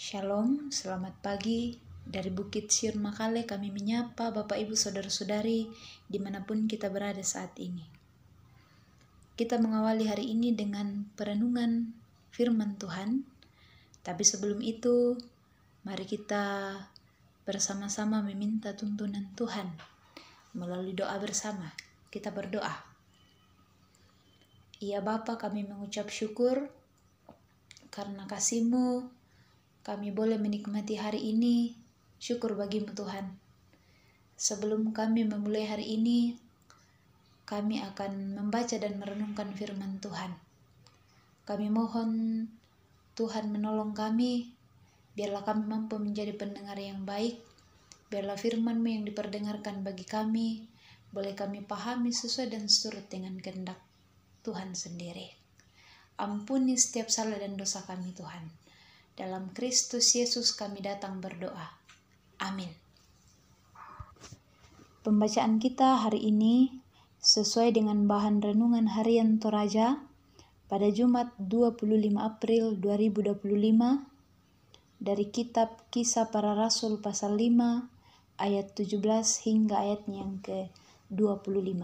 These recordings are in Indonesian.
Shalom, selamat pagi. Dari Bukit Siur Makale kami menyapa Bapak Ibu Saudara-saudari dimanapun kita berada saat ini. Kita mengawali hari ini dengan perenungan firman Tuhan. Tapi sebelum itu, mari kita bersama-sama meminta tuntunan Tuhan melalui doa bersama. Kita berdoa. Ya Bapa, kami mengucap syukur karena kasih-Mu kami boleh menikmati hari ini. Syukur bagimu Tuhan. Sebelum kami memulai hari ini, kami akan membaca dan merenungkan firman Tuhan. Kami mohon Tuhan menolong kami, biarlah kami mampu menjadi pendengar yang baik, biarlah firman-Mu yang diperdengarkan bagi kami, boleh kami pahami sesuai dan seturut dengan kehendak Tuhan sendiri. Ampuni setiap salah dan dosa kami Tuhan. Dalam Kristus Yesus kami datang berdoa. Amin. Pembacaan kita hari ini sesuai dengan bahan renungan harian Toraja pada Jumat 25 April 2025 dari kitab Kisah Para Rasul pasal 5 ayat 17 hingga ayatnya yang ke-25.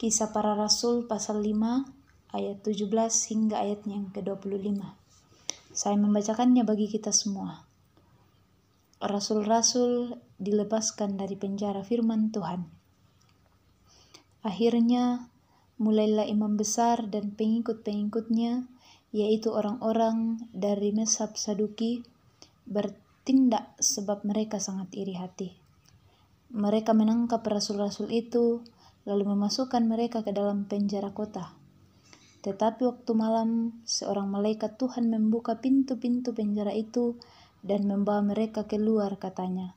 Kisah Para Rasul pasal 5 ayat 17 hingga ayatnya yang ke-25. Saya membacakannya bagi kita semua. Rasul-rasul dilepaskan dari penjara firman Tuhan. Akhirnya, mulailah imam besar dan pengikut-pengikutnya, yaitu orang-orang dari mazhab Saduki, bertindak sebab mereka sangat iri hati. Mereka menangkap rasul-rasul itu, lalu memasukkan mereka ke dalam penjara kota. Tetapi waktu malam, seorang malaikat Tuhan membuka pintu-pintu penjara itu dan membawa mereka keluar, katanya,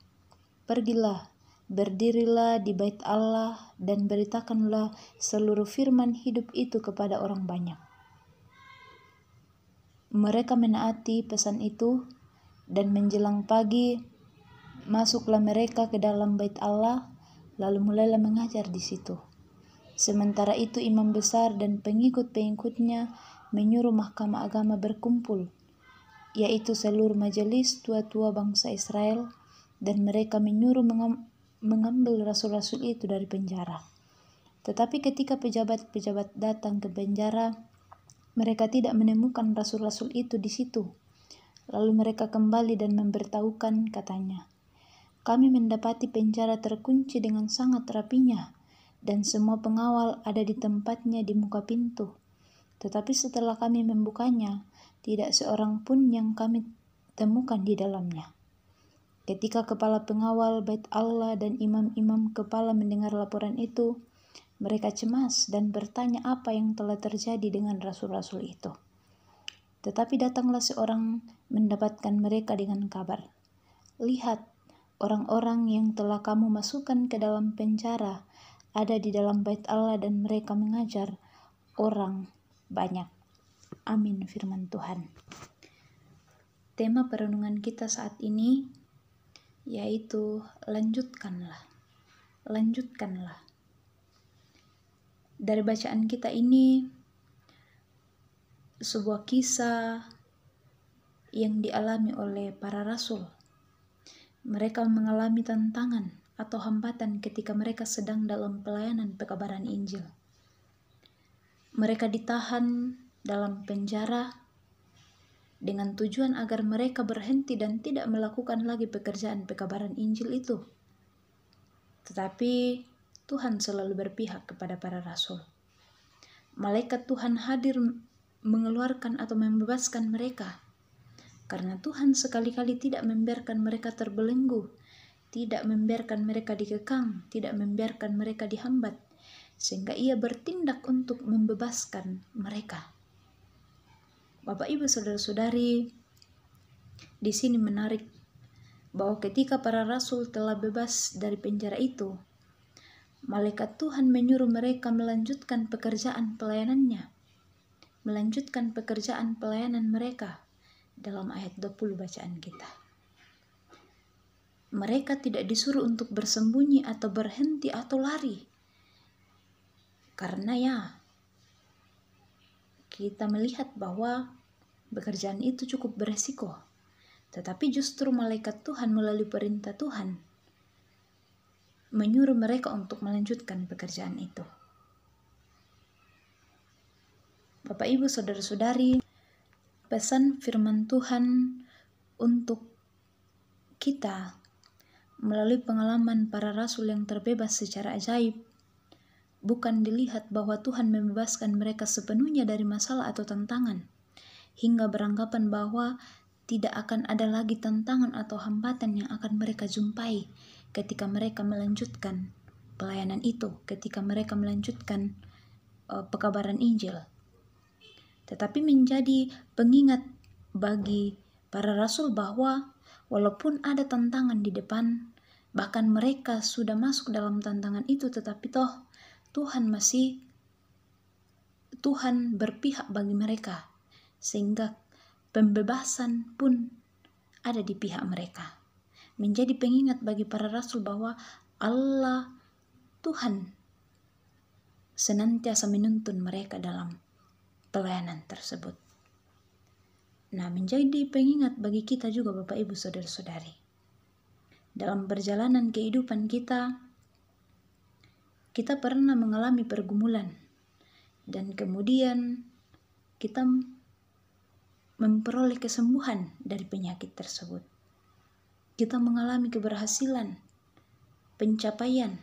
"Pergilah, berdirilah di bait Allah dan beritakanlah seluruh firman hidup itu kepada orang banyak." Mereka menaati pesan itu, dan menjelang pagi, masuklah mereka ke dalam bait Allah, lalu mulailah mengajar di situ. Sementara itu imam besar dan pengikut-pengikutnya menyuruh mahkamah agama berkumpul, yaitu seluruh majelis tua-tua bangsa Israel, dan mereka menyuruh mengambil rasul-rasul itu dari penjara. Tetapi ketika pejabat-pejabat datang ke penjara, mereka tidak menemukan rasul-rasul itu di situ. Lalu mereka kembali dan memberitahukan, katanya, "Kami mendapati penjara terkunci dengan sangat rapinya, dan semua pengawal ada di tempatnya di muka pintu. Tetapi setelah kami membukanya, tidak seorang pun yang kami temukan di dalamnya." Ketika kepala pengawal bait Allah dan imam-imam kepala mendengar laporan itu, mereka cemas dan bertanya apa yang telah terjadi dengan rasul-rasul itu. Tetapi datanglah seorang mendapatkan mereka dengan kabar, "Lihat, orang-orang yang telah kamu masukkan ke dalam penjara ada di dalam bait Allah dan mereka mengajar orang banyak." Amin firman Tuhan. Tema perenungan kita saat ini yaitu lanjutkanlah. Lanjutkanlah. Dari bacaan kita ini sebuah kisah yang dialami oleh para rasul. Mereka mengalami tantangan atau hambatan ketika mereka sedang dalam pelayanan pekabaran Injil. Mereka ditahan dalam penjara dengan tujuan agar mereka berhenti dan tidak melakukan lagi pekerjaan pekabaran Injil itu. Tetapi Tuhan selalu berpihak kepada para rasul. Malaikat Tuhan hadir mengeluarkan atau membebaskan mereka, karena Tuhan sekali-kali tidak membiarkan mereka terbelenggu, tidak membiarkan mereka dikekang, tidak membiarkan mereka dihambat, sehingga Ia bertindak untuk membebaskan mereka. Bapak Ibu Saudara-saudari, di sini menarik bahwa ketika para rasul telah bebas dari penjara itu, malaikat Tuhan menyuruh mereka melanjutkan pekerjaan pelayanannya, melanjutkan pekerjaan pelayanan mereka dalam ayat 20 bacaan kita. Mereka tidak disuruh untuk bersembunyi atau berhenti atau lari. Karena kita melihat bahwa pekerjaan itu cukup beresiko. Tetapi justru malaikat Tuhan melalui perintah Tuhan menyuruh mereka untuk melanjutkan pekerjaan itu. Bapak, Ibu, saudara-saudari, pesan firman Tuhan untuk kita melalui pengalaman para rasul yang terbebas secara ajaib bukan dilihat bahwa Tuhan membebaskan mereka sepenuhnya dari masalah atau tantangan, hingga beranggapan bahwa tidak akan ada lagi tantangan atau hambatan yang akan mereka jumpai ketika mereka melanjutkan pelayanan itu, ketika mereka melanjutkan pekabaran Injil. Tetapi menjadi pengingat bagi para rasul bahwa walaupun ada tantangan di depan, bahkan mereka sudah masuk dalam tantangan itu, tetapi toh Tuhan berpihak bagi mereka, sehingga pembebasan pun ada di pihak mereka. Menjadi pengingat bagi para rasul bahwa Allah Tuhan senantiasa menuntun mereka dalam pelayanan tersebut. Nah, menjadi pengingat bagi kita juga, Bapak, Ibu, saudara-saudari. Dalam perjalanan kehidupan kita pernah mengalami pergumulan, dan kemudian kita memperoleh kesembuhan dari penyakit tersebut. Kita mengalami keberhasilan, pencapaian,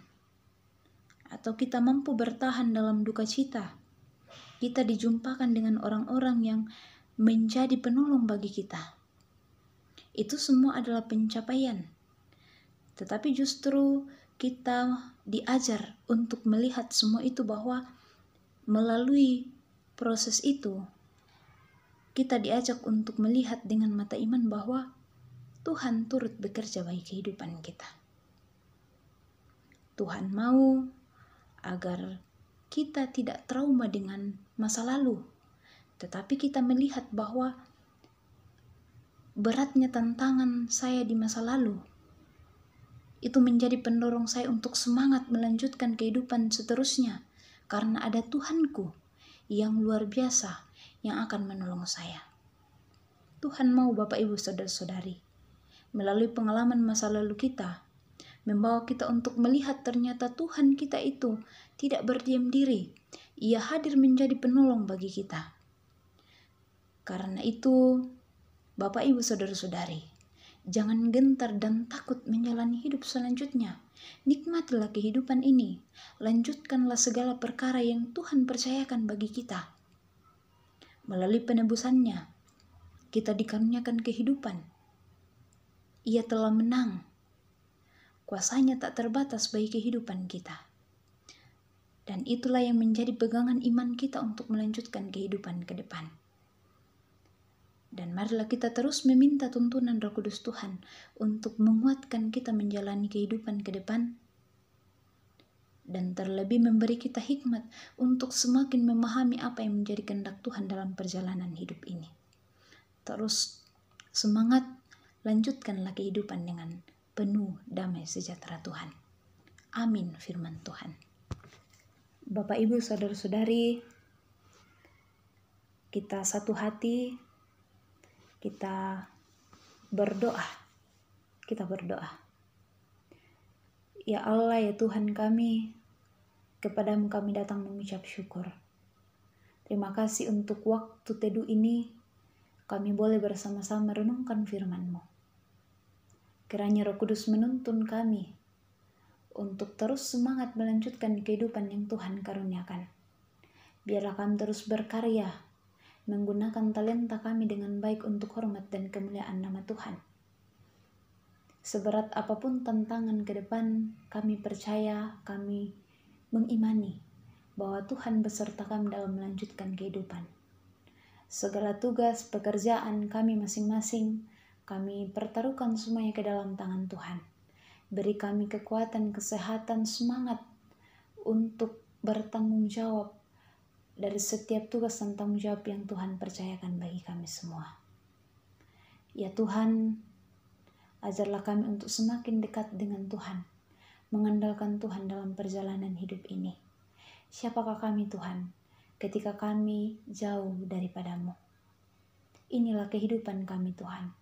atau kita mampu bertahan dalam duka cita. Kita dijumpakan dengan orang-orang yang menjadi penolong bagi kita. Itu semua adalah pencapaian. Tetapi justru kita diajar untuk melihat semua itu, bahwa melalui proses itu kita diajak untuk melihat dengan mata iman bahwa Tuhan turut bekerja bagi kehidupan kita. Tuhan mau agar kita tidak trauma dengan masa lalu, tetapi kita melihat bahwa beratnya tantangan saya di masa lalu itu menjadi pendorong saya untuk semangat melanjutkan kehidupan seterusnya, karena ada Tuhanku yang luar biasa yang akan menolong saya. Tuhan mau, Bapak, Ibu, saudara-saudari, melalui pengalaman masa lalu kita, membawa kita untuk melihat ternyata Tuhan kita itu tidak berdiam diri. Ia hadir menjadi penolong bagi kita. Karena itu, Bapak, Ibu, saudara-saudari, jangan gentar dan takut menjalani hidup selanjutnya. Nikmatilah kehidupan ini. Lanjutkanlah segala perkara yang Tuhan percayakan bagi kita. Melalui penebusannya, kita dikaruniakan kehidupan. Ia telah menang. Kuasanya tak terbatas bagi kehidupan kita. Dan itulah yang menjadi pegangan iman kita untuk melanjutkan kehidupan ke depan. Dan marilah kita terus meminta tuntunan Roh Kudus Tuhan untuk menguatkan kita menjalani kehidupan ke depan, dan terlebih memberi kita hikmat untuk semakin memahami apa yang menjadi kehendak Tuhan dalam perjalanan hidup ini. Terus semangat, lanjutkanlah kehidupan dengan penuh damai sejahtera Tuhan. Amin, firman Tuhan. Bapak, Ibu, saudara-saudari, kita satu hati, kita berdoa. Ya Allah, ya Tuhan kami, kepadamu kami datang mengucap syukur. Terima kasih untuk waktu teduh ini, kami boleh bersama-sama renungkan firman-Mu. Kiranya Roh Kudus menuntun kami untuk terus semangat melanjutkan kehidupan yang Tuhan karuniakan. Biarlah kami terus berkarya, menggunakan talenta kami dengan baik untuk hormat dan kemuliaan nama Tuhan. Seberat apapun tantangan ke depan, kami percaya, kami mengimani bahwa Tuhan beserta kami dalam melanjutkan kehidupan. Segala tugas, pekerjaan kami masing-masing, kami pertaruhkan semuanya ke dalam tangan Tuhan. Beri kami kekuatan, kesehatan, semangat untuk bertanggung jawab dari setiap tugas dan tanggung jawab yang Tuhan percayakan bagi kami semua. Ya Tuhan, ajarlah kami untuk semakin dekat dengan Tuhan, mengandalkan Tuhan dalam perjalanan hidup ini. Siapakah kami, Tuhan, ketika kami jauh daripada-Mu? Inilah kehidupan kami, Tuhan.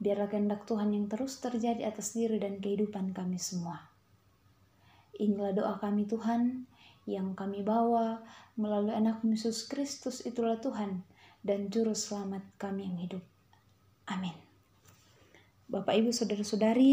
Biarlah kehendak Tuhan yang terus terjadi atas diri dan kehidupan kami semua. Inilah doa kami Tuhan, yang kami bawa melalui anak Yesus Kristus, itulah Tuhan dan Juru Selamat kami yang hidup. Amin. Bapak Ibu Saudara-saudari,